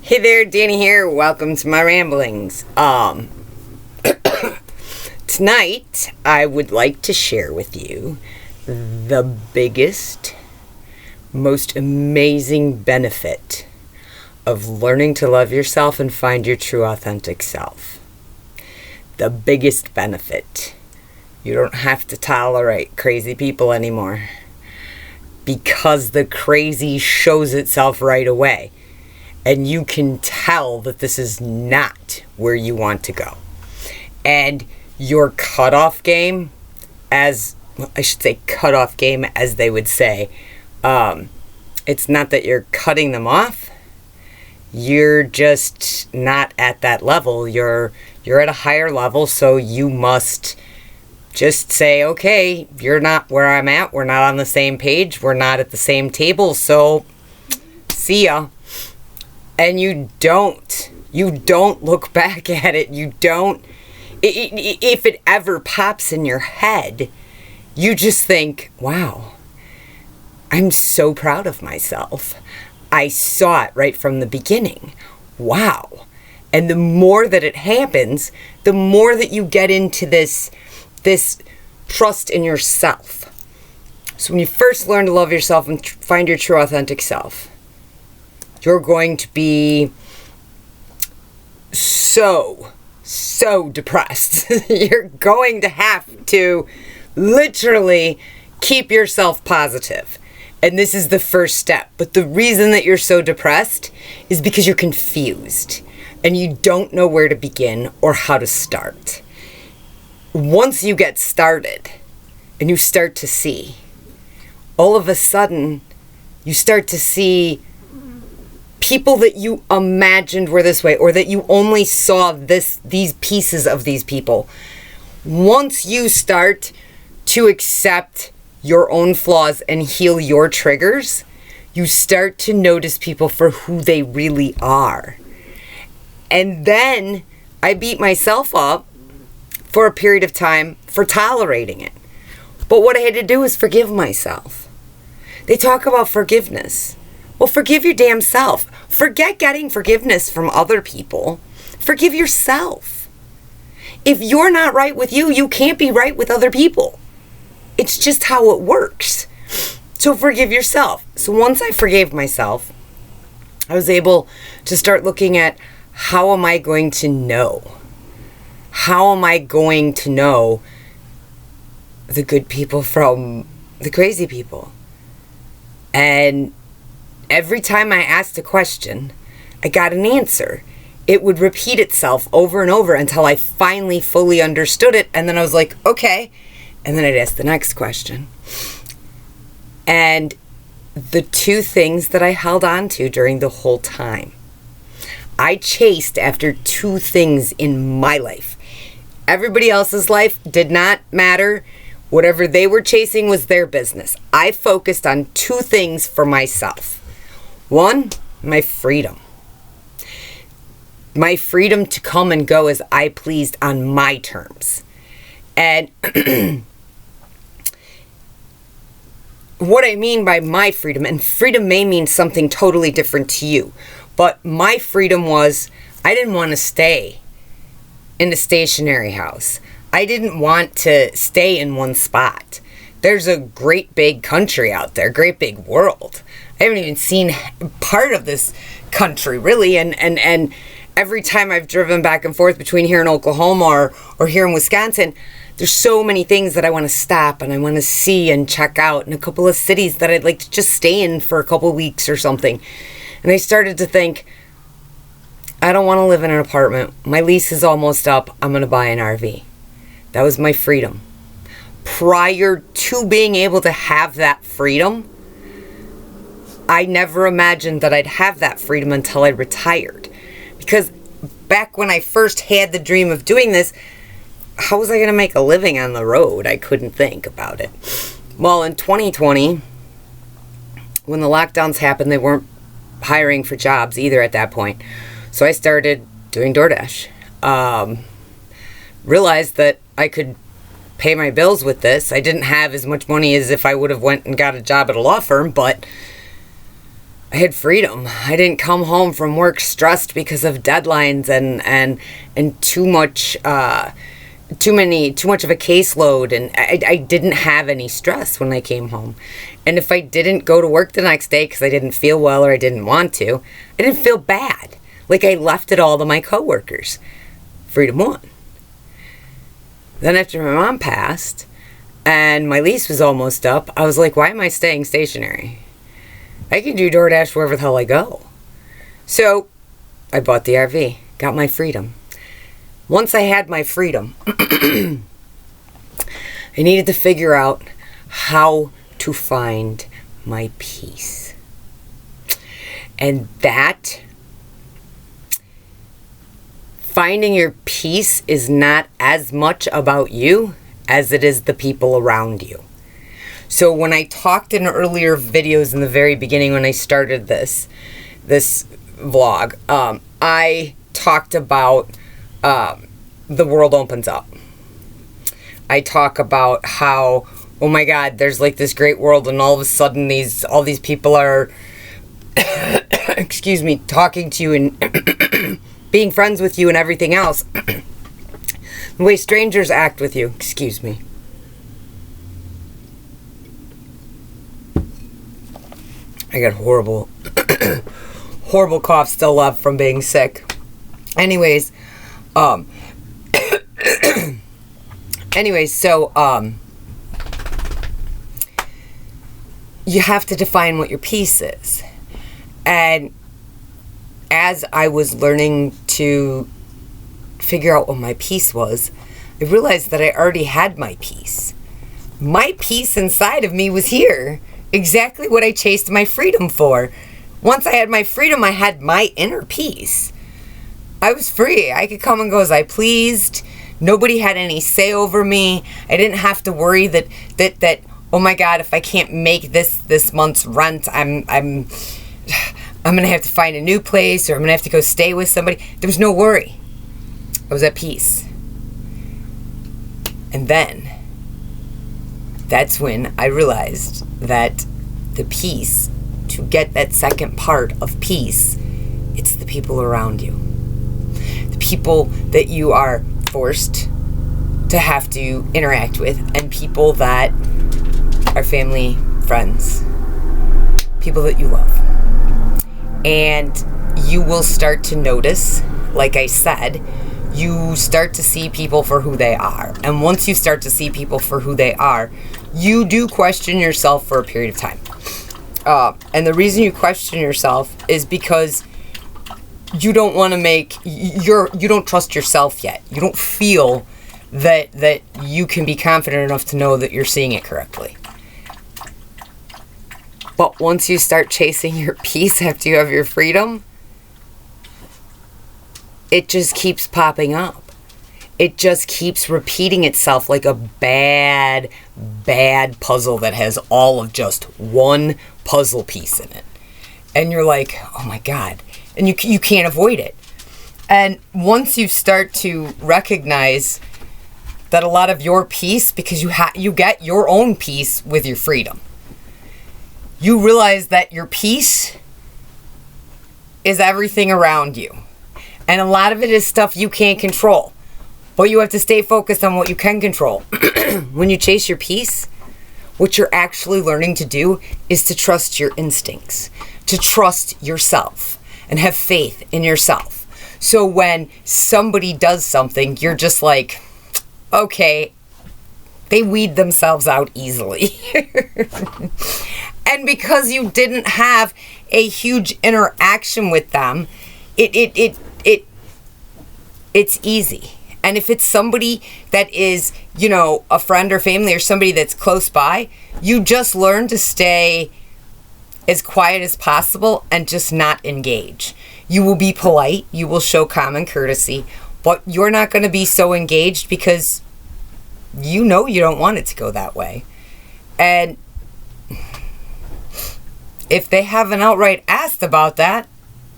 Hey there, Danny here. Welcome to my ramblings. Tonight I would like to share with you the biggest, most amazing benefit of learning to love yourself and find your true authentic self. The biggest benefit. You don't have to tolerate crazy people anymore because the crazy shows itself right away. And you can tell that this is not where you want to go. And your cutoff game, as they would say, it's not that you're cutting them off. You're just not at that level. You're at a higher level, so you must just say, okay, you're not where I'm at. We're not on the same page. We're not at the same table, so see ya. And you don't look back at it. You don't, if it ever pops in your head, you just think, wow, I'm so proud of myself. I saw it right from the beginning. Wow. And the more that it happens, the more that you get into this trust in yourself. So when you first learn to love yourself and find your true authentic self, you're going to be so depressed. You're going to have to literally keep yourself positive. And this is the first step. But the reason that you're so depressed is because you're confused and you don't know where to begin or how to start. Once you get started and you start to see, all of a sudden you start to see people that you imagined were this way, or that you only saw these pieces of these people. Once you start to accept your own flaws and heal your triggers, you start to notice people for who they really are. And then I beat myself up for a period of time for tolerating it. But what I had to do was forgive myself. They talk about forgiveness. Well, forgive your damn self. Forget getting forgiveness from other people. Forgive yourself. If you're not right with you, you can't be right with other people. It's just how it works. So forgive yourself. So once I forgave myself, I was able to start looking at, how am I going to know? How am I going to know the good people from the crazy people? And every time I asked a question, I got an answer. It would repeat itself over and over until I finally fully understood it. And then I was like, okay. And then I'd ask the next question. And the two things that I held on to during the whole time, I chased after two things in my life. Everybody else's life did not matter. Whatever they were chasing was their business. I focused on two things for myself. One, my freedom. My freedom to come and go as I pleased on my terms. And what I mean by my freedom, and freedom may mean something totally different to you, but my freedom was, I didn't want to stay in a stationary house. I didn't want to stay in one spot. There's a great big country out there, great big world. I haven't even seen part of this country, really. And every time I've driven back and forth between here in Oklahoma or here in Wisconsin, there's so many things that I want to stop and I want to see and check out, and a couple of cities that I'd like to just stay in for a couple of weeks or something. And I started to think, I don't want to live in an apartment. My lease is almost up. I'm going to buy an RV. That was my freedom. Prior to being able to have that freedom, I never imagined that I'd have that freedom until I retired. Because back when I first had the dream of doing this, how was I going to make a living on the road? I couldn't think about it. Well, in 2020, when the lockdowns happened, they weren't hiring for jobs either at that point. So I started doing DoorDash. Realized that I could pay my bills with this. I didn't have as much money as if I would have went and got a job at a law firm, but I had freedom. I didn't come home from work stressed because of deadlines and too much too much of a caseload, and I didn't have any stress when I came home. And if I didn't go to work the next day because I didn't feel well or I didn't want to, I didn't feel bad. Like I left it all to my coworkers. Freedom won. Then after my mom passed and my lease was almost up, I was like, why am I staying stationary? I can do DoorDash wherever the hell I go. So I bought the RV, got my freedom. Once I had my freedom, I needed to figure out how to find my peace. And that, finding your peace is not as much about you as it is the people around you. So when I talked in earlier videos in the very beginning when I started this vlog, I talked about the world opens up. I talk about how, oh my God, there's like this great world, and all of a sudden all these people are excuse me, talking to you and being friends with you and everything else. The way strangers act with you, excuse me. I got horrible cough still left from being sick. Anyways, so you have to define what your peace is. And as I was learning to figure out what my peace was, I realized that I already had my peace. My peace inside of me was here. Exactly what I chased my freedom for. Once I had my freedom, I had my inner peace. I was free. I could come and go as I pleased. Nobody had any say over me. I didn't have to worry that oh my God, if I can't make this month's rent, I'm gonna have to find a new place, or I'm gonna have to go stay with somebody. There was no worry. I was at peace. And then that's when I realized that the peace, to get that second part of peace, it's the people around you. The people that you are forced to have to interact with, and people that are family, friends, people that you love. And you will start to notice, like I said, you start to see people for who they are. And once you start to see people for who they are, you do question yourself for a period of time. And the reason you question yourself is because you don't want to you don't trust yourself yet. You don't feel that you can be confident enough to know that you're seeing it correctly. But once you start chasing your peace after you have your freedom, it just keeps popping up. It just keeps repeating itself like a bad puzzle that has all of just one puzzle piece in it. And you're like, oh my God. And you can't avoid it. And once you start to recognize that a lot of your peace, because you get your own peace with your freedom, you realize that your peace is everything around you. And a lot of it is stuff you can't control. But you have to stay focused on what you can control. When you chase your peace, what you're actually learning to do is to trust your instincts, to trust yourself, and have faith in yourself. So when somebody does something, you're just like, okay, they weed themselves out easily. And because you didn't have a huge interaction with them, it's easy. And if it's somebody that is, a friend or family or somebody that's close by, you just learn to stay as quiet as possible and just not engage. You will be polite, you will show common courtesy, but you're not going to be so engaged because you don't want it to go that way. And if they haven't outright asked about that,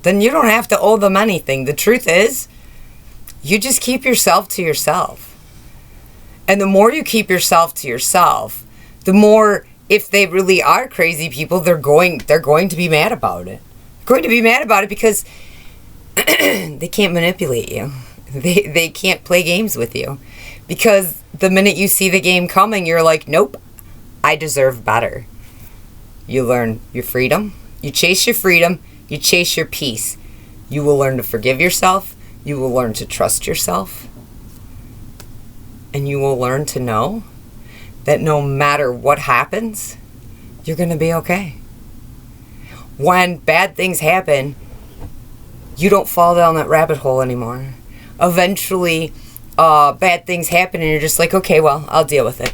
then you don't have to owe them anything. The truth is, you just keep yourself to yourself. And the more you keep yourself to yourself, the more if they really are crazy people, they're going to be mad about it. They're going to be mad about it because they can't manipulate you. They can't play games with you. Because the minute you see the game coming, you're like, nope, I deserve better. You learn your freedom. You chase your freedom. You chase your peace. You will learn to forgive yourself. You will learn to trust yourself. And you will learn to know that no matter what happens, you're going to be okay. When bad things happen, you don't fall down that rabbit hole anymore. Eventually, bad things happen and you're just like, okay, well, I'll deal with it.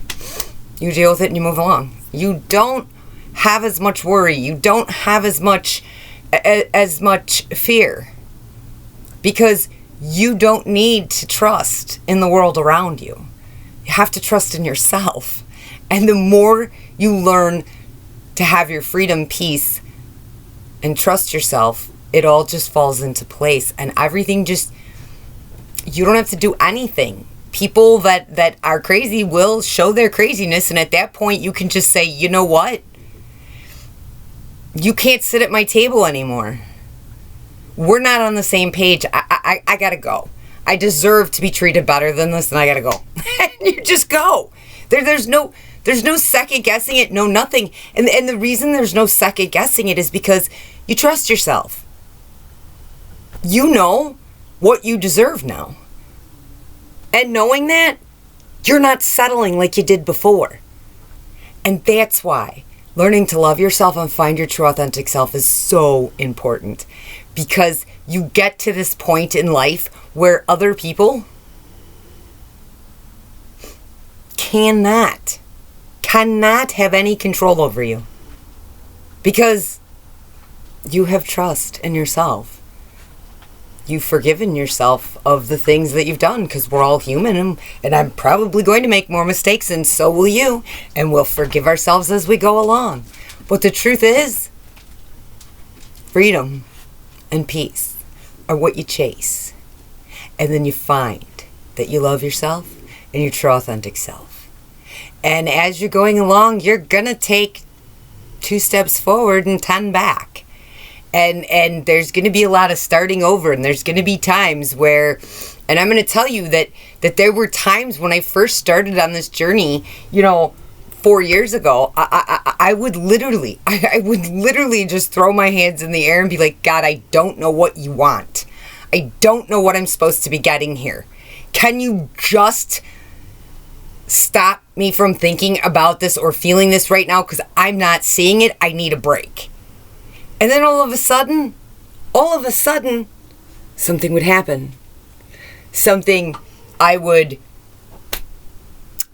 You deal with it and you move along. You don't have as much worry. You don't have as much fear. Because you don't need to trust in the world around you. You have to trust in yourself. And the more you learn to have your freedom, peace, and trust yourself, it all just falls into place. And everything just, you don't have to do anything. People that are crazy will show their craziness. And at that point, you can just say, you know what? You can't sit at my table anymore. We're not on the same page. I gotta go. I deserve to be treated better than this, and I gotta go. And you just go. There's no second guessing it, no nothing. And the reason there's no second guessing it is because you trust yourself. You know what you deserve now. And knowing that, you're not settling like you did before. And that's why learning to love yourself and find your true authentic self is so important. Because you get to this point in life where other people cannot have any control over you. Because you have trust in yourself. You've forgiven yourself of the things that you've done, because we're all human, and I'm probably going to make more mistakes, and so will you, and we'll forgive ourselves as we go along. But the truth is, freedom and peace are what you chase. And then you find that you love yourself and your true authentic self. And as you're going along, you're going to take 2 steps forward and 10 back. And there's going to be a lot of starting over, and there's going to be times where, and I'm going to tell you that there were times when I first started on this journey, 4 years ago, I would literally just throw my hands in the air and be like, God, I don't know what you want. I don't know what I'm supposed to be getting here. Can you just stop me from thinking about this or feeling this right now? Because I'm not seeing it. I need a break. And then all of a sudden, something would happen.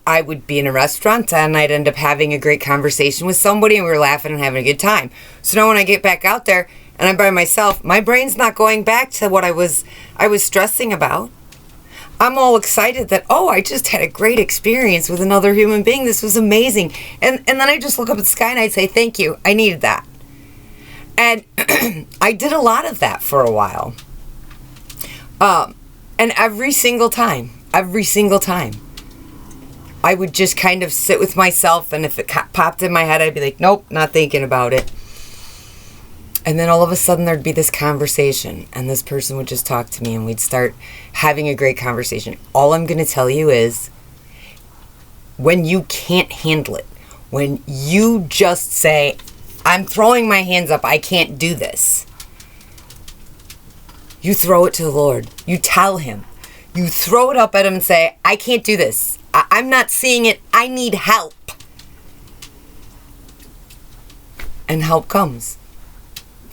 I would be in a restaurant and I'd end up having a great conversation with somebody and we were laughing and having a good time. So now when I get back out there and I'm by myself, my brain's not going back to what I was stressing about. I'm all excited that, I just had a great experience with another human being. This was amazing. And then I just look up at the sky and I'd say, thank you. I needed that. And I did a lot of that for a while. And every single time, I would just kind of sit with myself, and if it popped in my head, I'd be like, nope, not thinking about it. And then all of a sudden there'd be this conversation, and this person would just talk to me, and we'd start having a great conversation. All I'm going to tell you is, when you can't handle it, when you just say, I'm throwing my hands up, I can't do this, you throw it to the Lord. You tell him. You throw it up at him and say, I can't do this. I'm not seeing it. I need help. And help comes.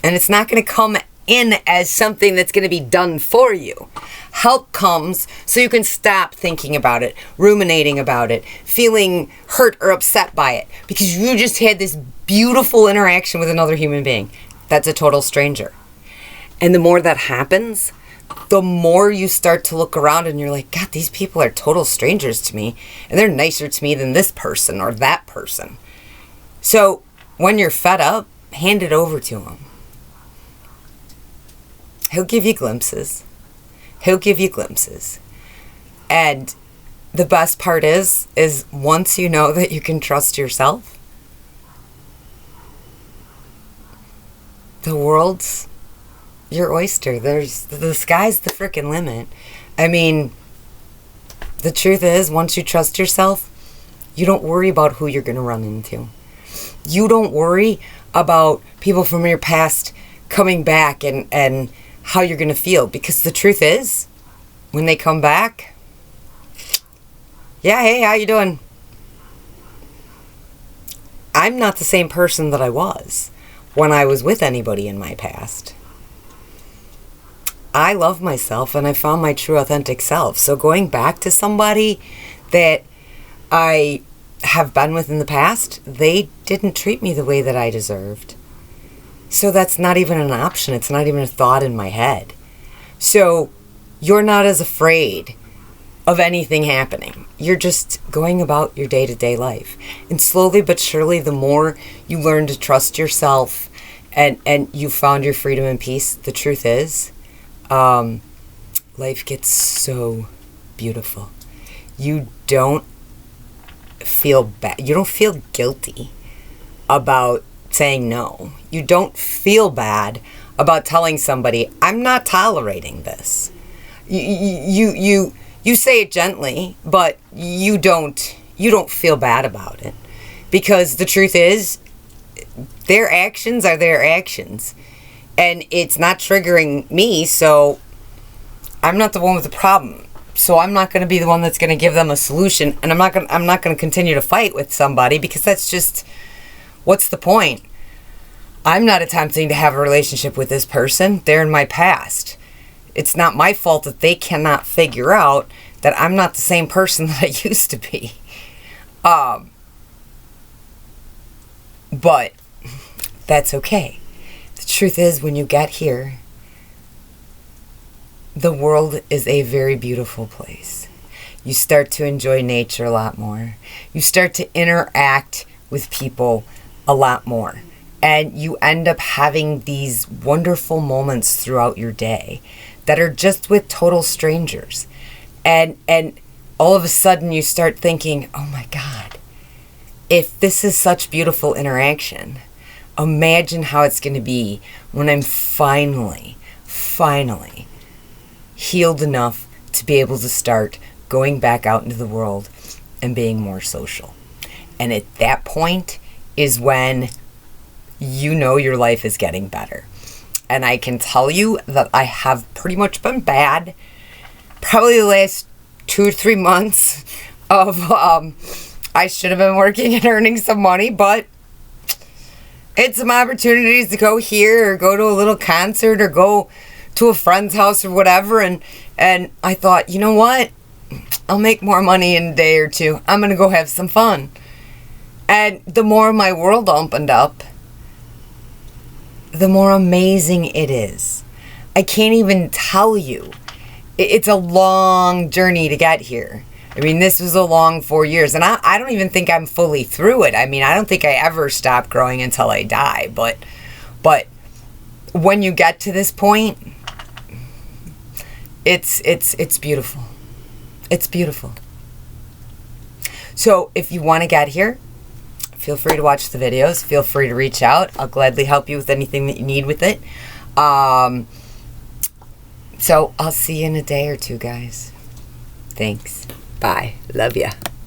And it's not going to come in as something that's going to be done for you. Help comes so you can stop thinking about it, ruminating about it, feeling hurt or upset by it, because you just had this beautiful interaction with another human being that's a total stranger. And the more that happens, the more you start to look around and you're like, God, these people are total strangers to me, and they're nicer to me than this person or that person. So when you're fed up, hand it over to him. He'll give you glimpses. And the best part is once you know that you can trust yourself, world's your oyster. The sky's the frickin' limit. I mean, the truth is, once you trust yourself, you don't worry about who you're going to run into. You don't worry about people from your past coming back and how you're going to feel. Because the truth is, when they come back, yeah, hey, how you doing? I'm not the same person that I was when I was with anybody in my past. I love myself and I found my true authentic self. So going back to somebody that I have been with in the past, they didn't treat me the way that I deserved. So that's not even an option. It's not even a thought in my head. So you're not as afraid of anything happening. You're just going about your day-to-day life. And slowly but surely, the more you learn to trust yourself and you found your freedom and peace, the truth is, life gets so beautiful. You don't feel bad. You don't feel guilty about saying no. You don't feel bad about telling somebody, I'm not tolerating this. You say it gently, but you don't feel bad about it. Because the truth is, their actions are their actions. And it's not triggering me, so I'm not the one with the problem. So I'm not going to be the one that's going to give them a solution, and I'm not going to continue to fight with somebody, because that's just, what's the point? I'm not attempting to have a relationship with this person. They're in my past. It's not my fault that they cannot figure out that I'm not the same person that I used to be. But that's okay. The truth is, when you get here, the world is a very beautiful place. You start to enjoy nature a lot more. You start to interact with people a lot more. And you end up having these wonderful moments throughout your day that are just with total strangers. And all of a sudden you start thinking, oh my God, if this is such beautiful interaction, imagine how it's going to be when I'm finally healed enough to be able to start going back out into the world and being more social. And at that point is when you know your life is getting better. And I can tell you that I have pretty much been bad probably the last 2 or 3 months of I should have been working and earning some money, but it's some opportunities to go here or go to a little concert or go to a friend's house or whatever, and I thought, you know what? I'll make more money in a day or two. I'm going to go have some fun. And the more my world opened up, the more amazing it is. I can't even tell you. It's a long journey to get here. I mean, this was a long 4 years, and I don't even think I'm fully through it. I mean, I don't think I ever stop growing until I die, but when you get to this point, it's beautiful. It's beautiful. So if you want to get here, feel free to watch the videos. Feel free to reach out. I'll gladly help you with anything that you need with it. So I'll see you in a day or two, guys. Thanks. Bye. Love ya.